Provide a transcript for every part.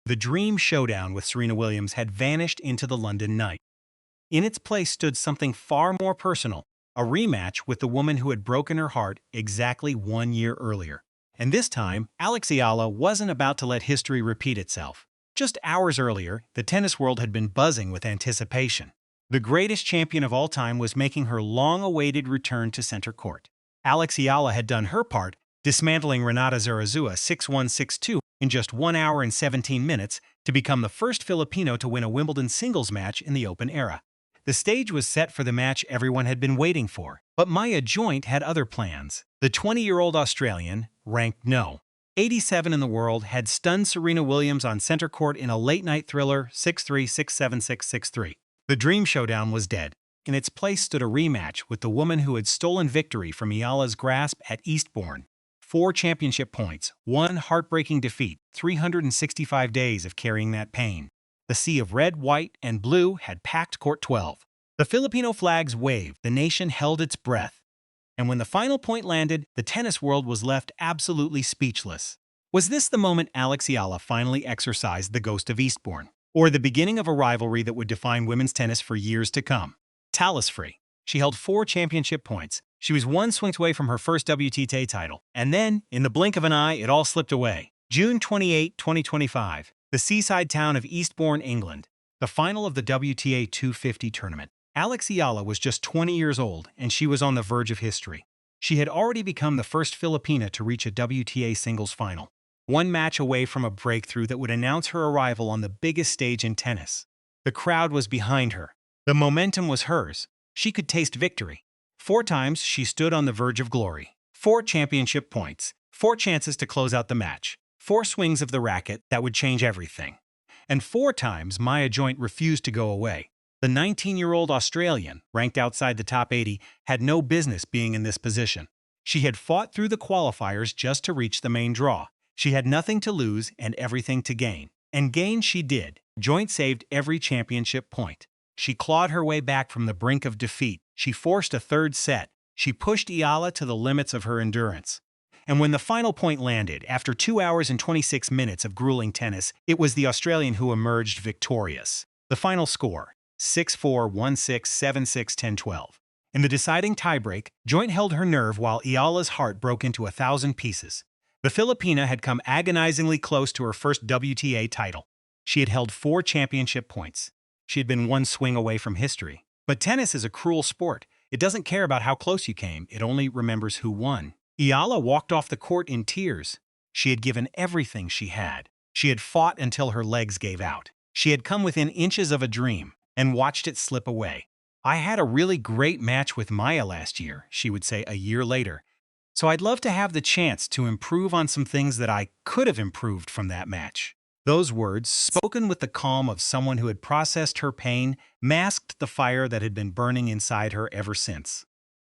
The dream showdown with Serena Williams had vanished into the London night. In its place stood something far more personal, a rematch with the woman who had broken her heart exactly 1 year earlier. And this time, Eala wasn't about to let history repeat itself. Just hours earlier, the tennis world had been buzzing with anticipation. The greatest champion of all time was making her long-awaited return to center court. Eala had done her part, dismantling Renata Zarazua 6-1, 6-2 in just 1 hour and 17 minutes to become the first Filipino to win a Wimbledon singles match in the Open era. The stage was set for the match everyone had been waiting for, but Maya Joint had other plans. The 20-year-old Australian, ranked no. 87 in the world, had stunned Serena Williams on center court in a late-night thriller 6-3, 6-7, 6-6-3. The dream showdown was dead. In its place stood a rematch with the woman who had stolen victory from Eala's grasp at Eastbourne. 4 championship points, 1 heartbreaking defeat, 365 days of carrying that pain. The sea of red, white, and blue had packed Court 12. The Filipino flags waved, the nation held its breath. And when the final point landed, the tennis world was left absolutely speechless. Was this the moment Eala finally exorcised the ghost of Eastbourne? Or the beginning of a rivalry that would define women's tennis for years to come? Talus-free. She held 4 championship points. She was 1 swing away from her first WTA title. And then, in the blink of an eye, it all slipped away. June 28, 2025. The seaside town of Eastbourne, England. The final of the WTA 250 tournament. Eala was just 20 years old, and she was on the verge of history. She had already become the first Filipina to reach a WTA singles final. 1 match away from a breakthrough that would announce her arrival on the biggest stage in tennis. The crowd was behind her. The momentum was hers. She could taste victory. 4 times she stood on the verge of glory. 4 championship points. 4 chances to close out the match. 4 swings of the racket that would change everything. And 4 times Maya Joint refused to go away. The 19-year-old Australian, ranked outside the top 80, had no business being in this position. She had fought through the qualifiers just to reach the main draw. She had nothing to lose and everything to gain. And gain she did. Joint saved every championship point. She clawed her way back from the brink of defeat. She forced a 3rd set. She pushed Eala to the limits of her endurance. And when the final point landed, after 2 hours and 26 minutes of grueling tennis, it was the Australian who emerged victorious. The final score, 6-4, 1-6, 7-6, 10-12. In the deciding tiebreak, Joint held her nerve while Eala's heart broke into 1,000 pieces. The Filipina had come agonizingly close to her first WTA title. She had held 4 championship points. She had been 1 swing away from history. But tennis is a cruel sport. It doesn't care about how close you came, it only remembers who won. Eala walked off the court in tears. She had given everything she had. She had fought until her legs gave out. She had come within inches of a dream and watched it slip away. I had a really great match with Maya last year, she would say a year later. So I'd love to have the chance to improve on some things that I could have improved from that match. Those words, spoken with the calm of someone who had processed her pain, masked the fire that had been burning inside her ever since.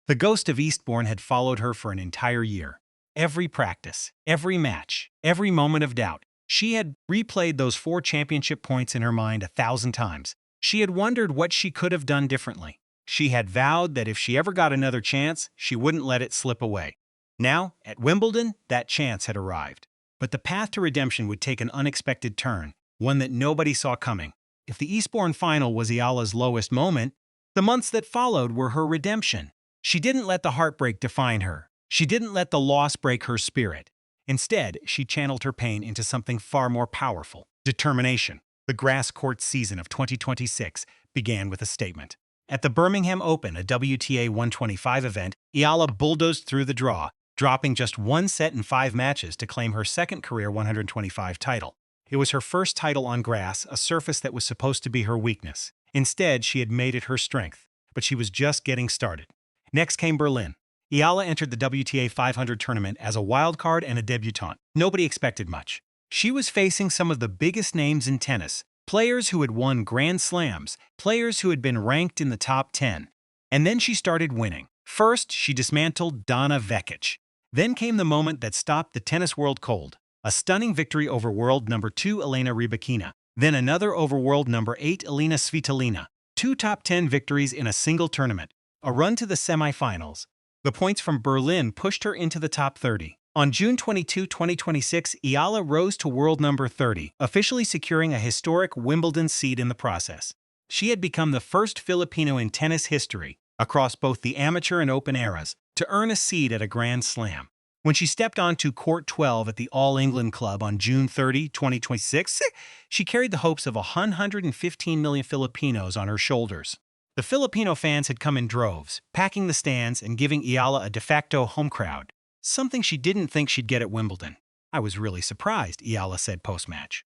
The ghost of Eastbourne had followed her for an entire year. Every practice, every match, every moment of doubt. She had replayed those 4 championship points in her mind 1,000 times. She had wondered what she could have done differently. She had vowed that if she ever got another chance, she wouldn't let it slip away. Now, at Wimbledon, that chance had arrived. But the path to redemption would take an unexpected turn, one that nobody saw coming. If the Eastbourne final was Eala's lowest moment, the months that followed were her redemption. She didn't let the heartbreak define her. She didn't let the loss break her spirit. Instead, she channeled her pain into something far more powerful: determination. The grass court season of 2026 began with a statement. At the Birmingham Open, a WTA 125 event, Eala bulldozed through the draw, dropping just 1 set in 5 matches to claim her 2nd career 125 title. It was her first title on grass, a surface that was supposed to be her weakness. Instead, she had made it her strength. But she was just getting started. Next came Berlin. Eala entered the WTA 500 tournament as a wildcard and a debutante. Nobody expected much. She was facing some of the biggest names in tennis, players who had won Grand Slams, players who had been ranked in the top 10. And then she started winning. First, she dismantled Donna Vekic. Then came the moment that stopped the tennis world cold. A stunning victory over world number 2 Elena Rybakina. Then another over world number 8 Elena Svitolina. 2 top 10 victories in a single tournament. A run to the semifinals. The points from Berlin pushed her into the top 30. On June 22, 2026, Eala rose to world number 30, officially securing a historic Wimbledon seed in the process. She had become the first Filipino in tennis history, across both the amateur and open eras, to earn a seed at a Grand Slam. When she stepped onto Court 12 at the All England Club on June 30, 2026, she carried the hopes of 115 million Filipinos on her shoulders. The Filipino fans had come in droves, packing the stands and giving Eala a de facto home crowd, something she didn't think she'd get at Wimbledon. "I was really surprised," Eala said post-match.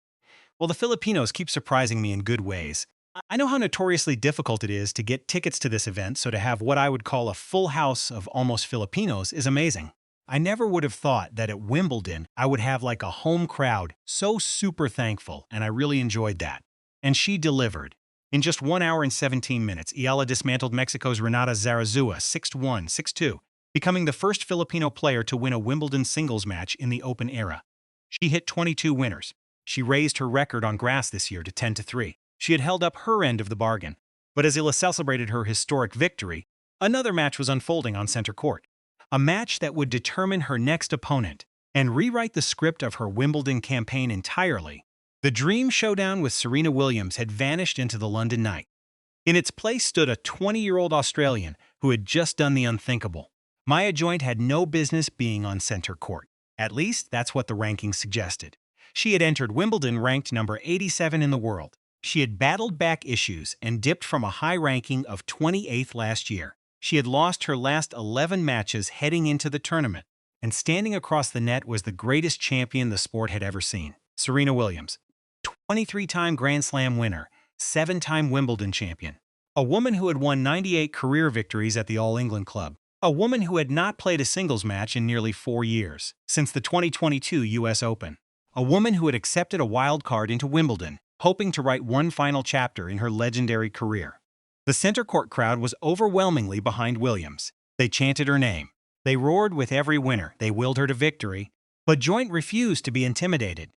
"Well, the Filipinos keep surprising me in good ways. I know how notoriously difficult it is to get tickets to this event, so to have what I would call a full house of almost Filipinos is amazing. I never would have thought that at Wimbledon I would have like a home crowd, so super thankful, and I really enjoyed that." And she delivered. In just 1 hour and 17 minutes, Eala dismantled Mexico's Renata Zarazua 6-1, 6-2, becoming the first Filipino player to win a Wimbledon singles match in the Open era. She hit 22 winners. She raised her record on grass this year to 10-3. She had held up her end of the bargain. But as Eala celebrated her historic victory, another match was unfolding on center court. A match that would determine her next opponent and rewrite the script of her Wimbledon campaign entirely. The dream showdown with Serena Williams had vanished into the London night. In its place stood a 20-year-old Australian who had just done the unthinkable. Maya Joint had no business being on center court. At least, that's what the rankings suggested. She had entered Wimbledon ranked number 87 in the world. She had battled back issues and dipped from a high ranking of 28th last year. She had lost her last 11 matches heading into the tournament, and standing across the net was the greatest champion the sport had ever seen, Serena Williams. 23-time Grand Slam winner, 7-time Wimbledon champion. A woman who had won 98 career victories at the All England Club. A woman who had not played a singles match in nearly 4 years, since the 2022 US Open. A woman who had accepted a wild card into Wimbledon, hoping to write one final chapter in her legendary career. The center court crowd was overwhelmingly behind Williams. They chanted her name. They roared with every winner. They willed her to victory. But Joint refused to be intimidated.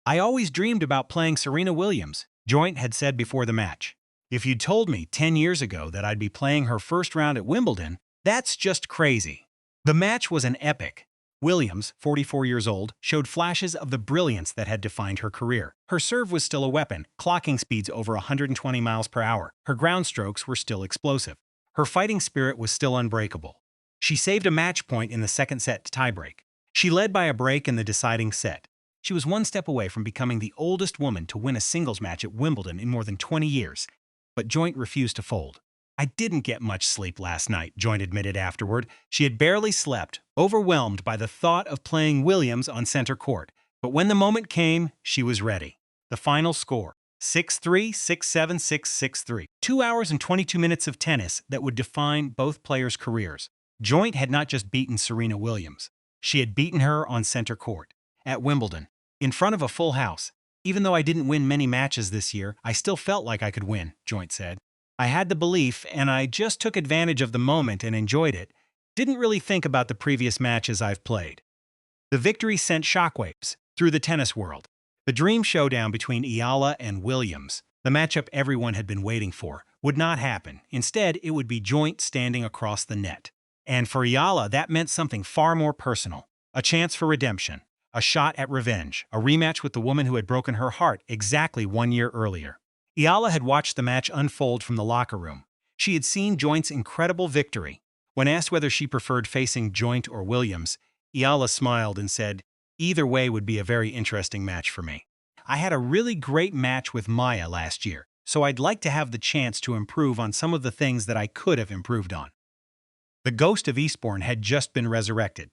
"I always dreamed about playing Serena Williams," Joint had said before the match. "If you'd told me 10 years ago that I'd be playing her first round at Wimbledon, that's just crazy." The match was an epic. Williams, 44 years old, showed flashes of the brilliance that had defined her career. Her serve was still a weapon, clocking speeds over 120 miles per hour. Her ground strokes were still explosive. Her fighting spirit was still unbreakable. She saved a match point in the second set to tiebreak. She led by a break in the deciding set. She was one step away from becoming the oldest woman to win a singles match at Wimbledon in more than 20 years. But Joint refused to fold. "I didn't get much sleep last night," Joint admitted afterward. She had barely slept, overwhelmed by the thought of playing Williams on center court. But when the moment came, she was ready. The final score: 6-3, 6-7, 6-6-3. 2 hours and 22 minutes of tennis that would define both players' careers. Joint had not just beaten Serena Williams. She had beaten her on center court. At Wimbledon. In front of a full house. "Even though I didn't win many matches this year, I still felt like I could win," Joint said. "I had the belief, and I just took advantage of the moment and enjoyed it. Didn't really think about the previous matches I've played." The victory sent shockwaves through the tennis world. The dream showdown between Eala and Williams, the matchup everyone had been waiting for, would not happen. Instead, it would be Joint standing across the net. And for Eala, that meant something far more personal. A chance for redemption. A shot at revenge, a rematch with the woman who had broken her heart exactly 1 year earlier. Eala had watched the match unfold from the locker room. She had seen Joint's incredible victory. When asked whether she preferred facing Joint or Williams, Eala smiled and said, "Either way would be a very interesting match for me. I had a really great match with Maya last year, so I'd like to have the chance to improve on some of the things that I could have improved on." The ghost of Eastbourne had just been resurrected.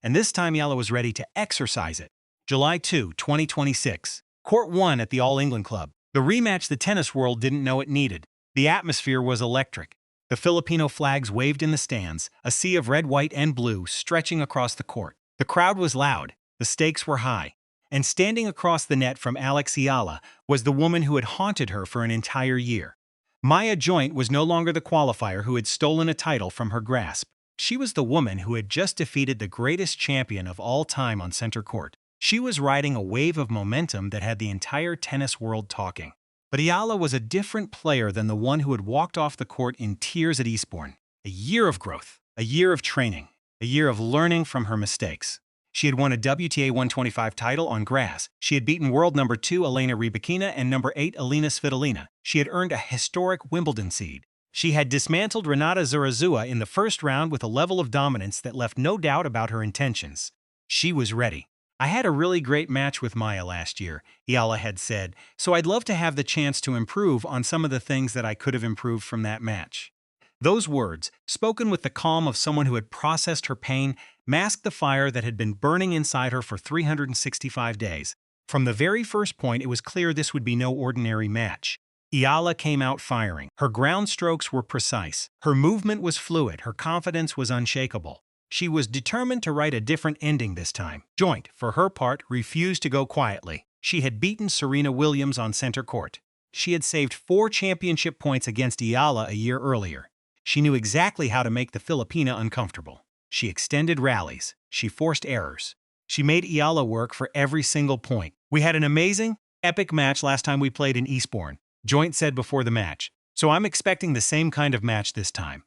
And this time Eala was ready to exorcise it. July 2, 2026. Court 1 at the All England Club. The rematch the tennis world didn't know it needed. The atmosphere was electric. The Filipino flags waved in the stands, a sea of red, white, and blue stretching across the court. The crowd was loud. The stakes were high. And standing across the net from Alex Eala was the woman who had haunted her for an entire year. Maya Joint was no longer the qualifier who had stolen a title from her grasp. She was the woman who had just defeated the greatest champion of all time on center court. She was riding a wave of momentum that had the entire tennis world talking. But Eala was a different player than the one who had walked off the court in tears at Eastbourne. A year of growth, a year of training, a year of learning from her mistakes. She had won a WTA 125 title on grass. She had beaten world number 2 Elena Rybakina and number 8 Alina Svitolina. She had earned a historic Wimbledon seed. She had dismantled Renata Zarazua in the first round with a level of dominance that left no doubt about her intentions. She was ready. I had a really great match with Maya last year, Eala had said, so I'd love to have the chance to improve on some of the things that I could have improved from that match. Those words, spoken with the calm of someone who had processed her pain, masked the fire that had been burning inside her for 365 days. From the very first point, it was clear this would be no ordinary match. Eala came out firing. Her ground strokes were precise. Her movement was fluid. Her confidence was unshakable. She was determined to write a different ending this time. Joint, for her part, refused to go quietly. She had beaten Serena Williams on center court. She had saved 4 championship points against Eala a year earlier. She knew exactly how to make the Filipina uncomfortable. She extended rallies. She forced errors. She made Eala work for every single point. We had an amazing, epic match last time we played in Eastbourne, Joint said before the match. So I'm expecting the same kind of match this time.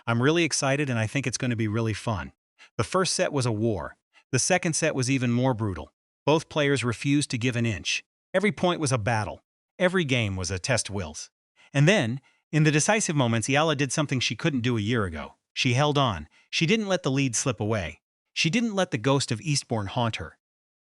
I'm really excited and I think it's going to be really fun. The first set was a war. The second set was even more brutal. Both players refused to give an inch. Every point was a battle. Every game was a test wills. And then, in the decisive moments, Eala did something she couldn't do a year ago. She held on. She didn't let the lead slip away. She didn't let the ghost of Eastbourne haunt her.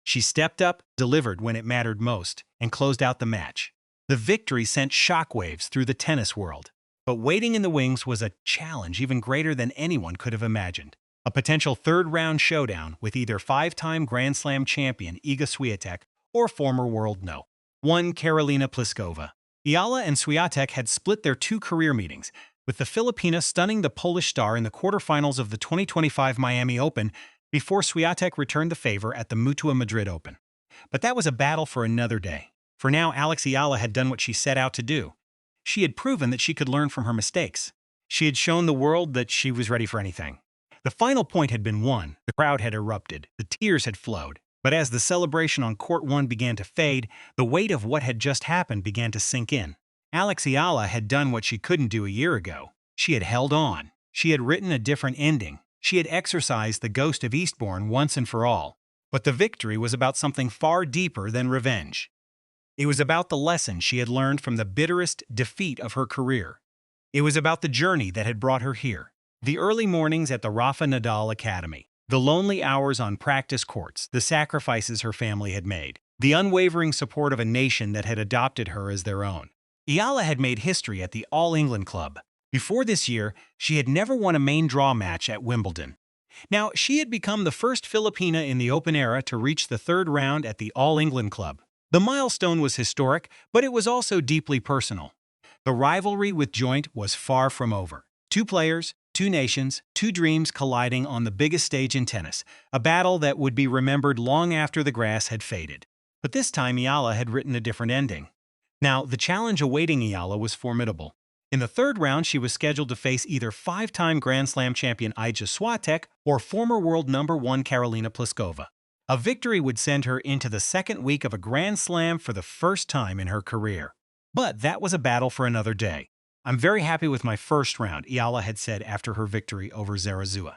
She stepped up, delivered when it mattered most, and closed out the match. The victory sent shockwaves through the tennis world. But waiting in the wings was a challenge even greater than anyone could have imagined. A potential third-round showdown with either 5-time Grand Slam champion Iga Swiatek or former world no. 1 Karolina Pliskova. Eala and Swiatek had split their 2 career meetings, with the Filipina stunning the Polish star in the quarterfinals of the 2025 Miami Open before Swiatek returned the favor at the Mutua Madrid Open. But that was a battle for another day. For now, Alex Eala had done what she set out to do. She had proven that she could learn from her mistakes. She had shown the world that she was ready for anything. The final point had been won. The crowd had erupted. The tears had flowed. But as the celebration on Court 1 began to fade, the weight of what had just happened began to sink in. Alex Eala had done what she couldn't do a year ago. She had held on. She had written a different ending. She had exorcised the ghost of Eastbourne once and for all. But the victory was about something far deeper than revenge. It was about the lesson she had learned from the bitterest defeat of her career. It was about the journey that had brought her here. The early mornings at the Rafa Nadal Academy. The lonely hours on practice courts, the sacrifices her family had made, the unwavering support of a nation that had adopted her as their own. Eala had made history at the All England Club. Before this year, she had never won a main draw match at Wimbledon. Now, she had become the first Filipina in the Open era to reach the 3rd round at the All England Club. The milestone was historic, but it was also deeply personal. The rivalry with Joint was far from over. 2 players, 2 nations, 2 dreams colliding on the biggest stage in tennis, a battle that would be remembered long after the grass had faded. But this time Eala had written a different ending. Now, the challenge awaiting Eala was formidable. In the 3rd round, she was scheduled to face either 5-time Grand Slam champion Iga Swiatek or former world number 1 Karolina Pliskova. A victory would send her into the 2nd week of a Grand Slam for the first time in her career. But that was a battle for another day. I'm very happy with my first round, Eala had said after her victory over Zarazua.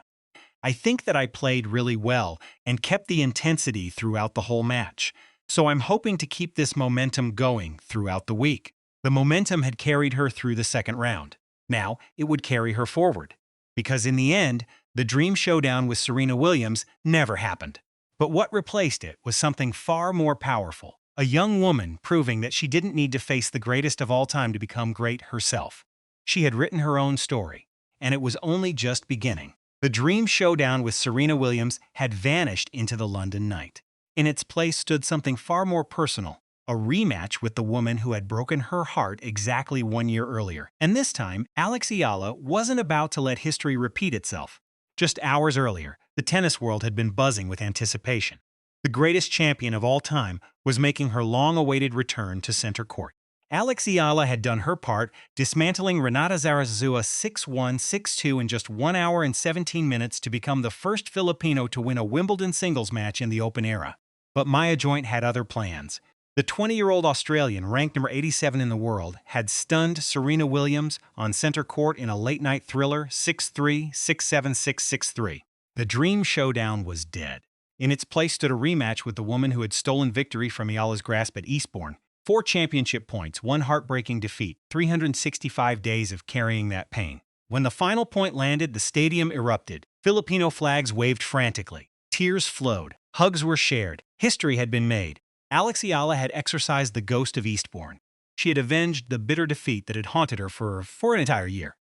I think that I played really well and kept the intensity throughout the whole match. So I'm hoping to keep this momentum going throughout the week. The momentum had carried her through the 2nd round. Now, it would carry her forward. Because in the end, the dream showdown with Serena Williams never happened. But what replaced it was something far more powerful. A young woman proving that she didn't need to face the greatest of all time to become great herself. She had written her own story, and it was only just beginning. The dream showdown with Serena Williams had vanished into the London night. In its place stood something far more personal, a rematch with the woman who had broken her heart exactly 1 year earlier. And this time, Alex Eala wasn't about to let history repeat itself. Just hours earlier, the tennis world had been buzzing with anticipation. The greatest champion of all time was making her long-awaited return to center court. Alex Eala had done her part, dismantling Renata Zarazua 6-1, 6-2 in just 1 hour and 17 minutes to become the first Filipino to win a Wimbledon singles match in the Open era. But Maya Joint had other plans. The 20-year-old Australian, ranked number 87 in the world, had stunned Serena Williams on center court in a late-night thriller 6-3, 6-7, 6-6-3. The dream showdown was dead. In its place stood a rematch with the woman who had stolen victory from Eala's grasp at Eastbourne. 4 championship points, 1 heartbreaking defeat, 365 days of carrying that pain. When the final point landed, the stadium erupted. Filipino flags waved frantically. Tears flowed. Hugs were shared. History had been made. Eala had exorcised the ghost of Eastbourne. She had avenged the bitter defeat that had haunted her for an entire year.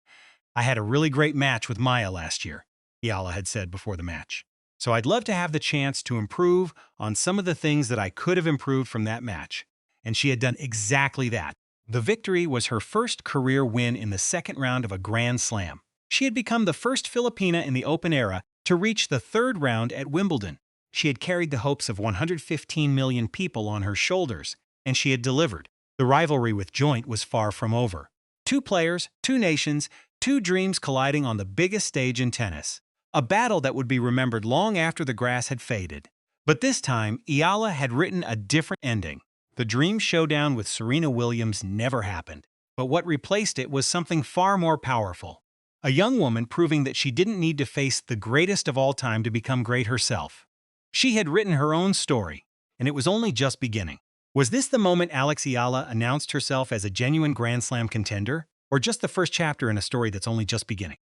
"I had a really great match with Maya last year," Eala had said before the match. "So I'd love to have the chance to improve on some of the things that I could have improved from that match." And she had done exactly that. The victory was her first career win in the second round of a Grand Slam. She had become the first Filipina in the Open era to reach the 3rd round at Wimbledon. She had carried the hopes of 115 million people on her shoulders, and she had delivered. The rivalry with Joint was far from over. 2 players, 2 nations, 2 dreams colliding on the biggest stage in tennis. A battle that would be remembered long after the grass had faded. But this time, Eala had written a different ending. The dream showdown with Serena Williams never happened. But what replaced it was something far more powerful. A young woman proving that she didn't need to face the greatest of all time to become great herself. She had written her own story, and it was only just beginning. Was this the moment Eala announced herself as a genuine Grand Slam contender? Or just the first chapter in a story that's only just beginning?